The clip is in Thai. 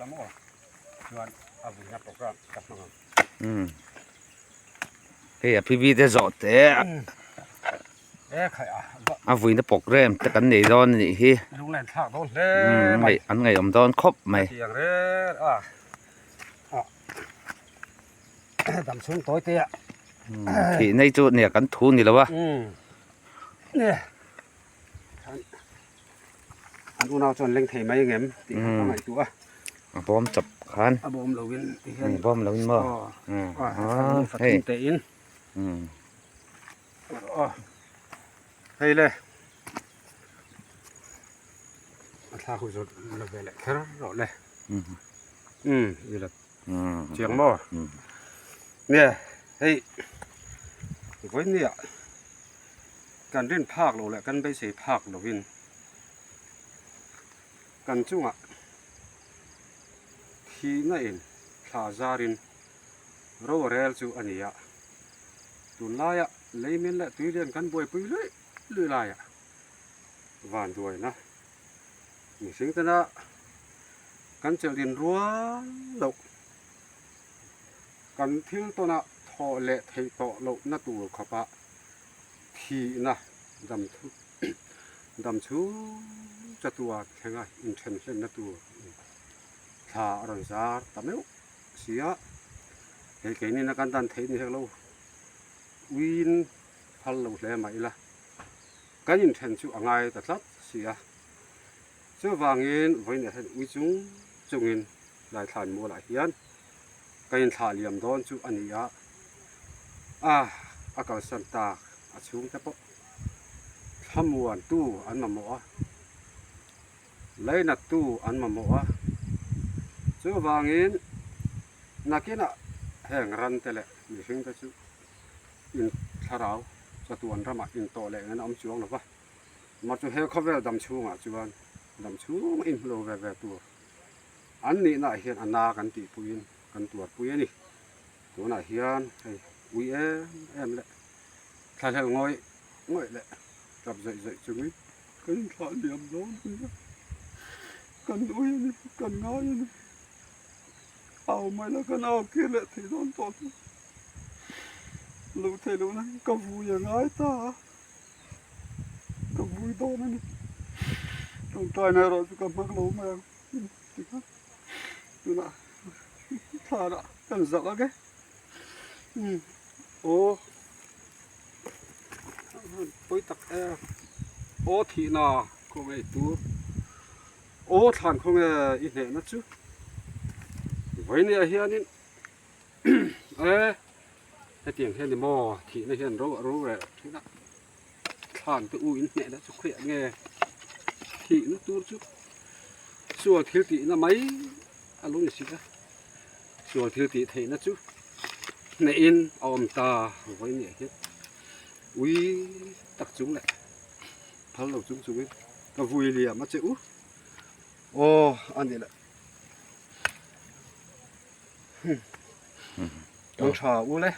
ละหม้อชวนเอาบุญนับก็กลับมาเฮ้ยพี่วีได้จอดแต่ใครอาวุธนับปกเริ่มแต่กันในตอนนี้ฮีลุงแหลนทากโดนเลยไม่อันไงอมตอนครบไหมเสียงเลยดำชุ่มตัวเตี้ยที่ในจุดเนี่ยกันทุนนี่แล้ววะเนี่ยอันอุณาจนเล็งเทไม่เงี้ยตีเข้ามาตัวบอมจับคันบอมเราวินบอมเราวินมั้งเฮ้ยเตอินเฮ้ยเลยถ้าคุณจะเราไปเลยแค่เราเลยอยู่ละเชียงบ่เนี่ยเฮ้ยไว้เนี่ยการเล่นภาคเราแหละกันไปเสียภาคเราวินกันจุ่งที่นั่นเองพลาซารินโรเรลจูอันนี้ตุลายเลยมินละตุเรียนกันบ่อยไปเลยลุยลายหวานด้วยนะมีสิ่งที่น่ะกันจะเรียนรู้เรากันทิ้งตัวน่ะทอเละเทโตเราหน้าตัวขบะที่นะดำชูจะตัวแข่งอินเทนเช่นหน้าตัวถ้าอรันซาร์ทำไม่เสียเฮ้ยแค่นี้นะกันดันเทนี่เราวินพัลเราเลยไหมล่ะกันอินเทนชูอะไรแต่สักเสียเจ้าวางเงินไว้เนี่ยวิจุงจุงเงินหลายฐานมัวหลายเฮียนกันถ่ายเหลี่ยมโดนชูอันนี้อากาศสันตาชุ่มแต่ปะทำมวนตู้อันมาหมอเลยนัดตู้อันมาหมอเจ้าวางเงินนักกินแห่งรันแต่ละมีสิ่งที่ชูอินทาราวจะตัวนั้นมาอินโตเลยงั้นอมช่วงหรือปะมาจะให้เขาเวลดำชูจวนดำชูอินโลเวตัวอันนี้น่ะเห็นอันนากันตีปุยนกันตัวปุยนี่ตัวน่ะเห็นให้อุยเอ็มเลยถ้าเธอง่อยเลยจับใจจุ้ยกันขาเหลี่ยมโดนกันอุยนี่กันง่ายนี่เอาไม่แล้วกันเอาขี้เละที่โดนตดรู้เทรู้นะกับฟูอย่างง่ายตากับฟูโดนนี่ต้องตายในรถกับมักรู้ไหมจริงครับดูนะท่าละกันสักอะไรโอ้ปุ้ยตักโอ้ทีน่ะคงไอ้ตัวโอ้ทานคงอีเนี่ยนะจ๊ะไว้เนี่ยเฮียนี่ไอ้เตียงเฮียนี่หม้อทีนี่เฮียรู้เลยทีน่ะทานตัวอุ้ยเนี่ยนะสุขเขี้ยไงทีนั่นตัวจ๊ะส่วนที่ตีน่ะไหมอารมณ์สิคะส่วนที่ตีเทนะจ๊ะในอินอมตาไว้เนี่ยเฮ็ดอุ้ยตักจุ้งแหละพัลเราจุ้งก็วุ้ยเลียมาเจ้าโอ้อันนี้แหละต้องชาอู้เลย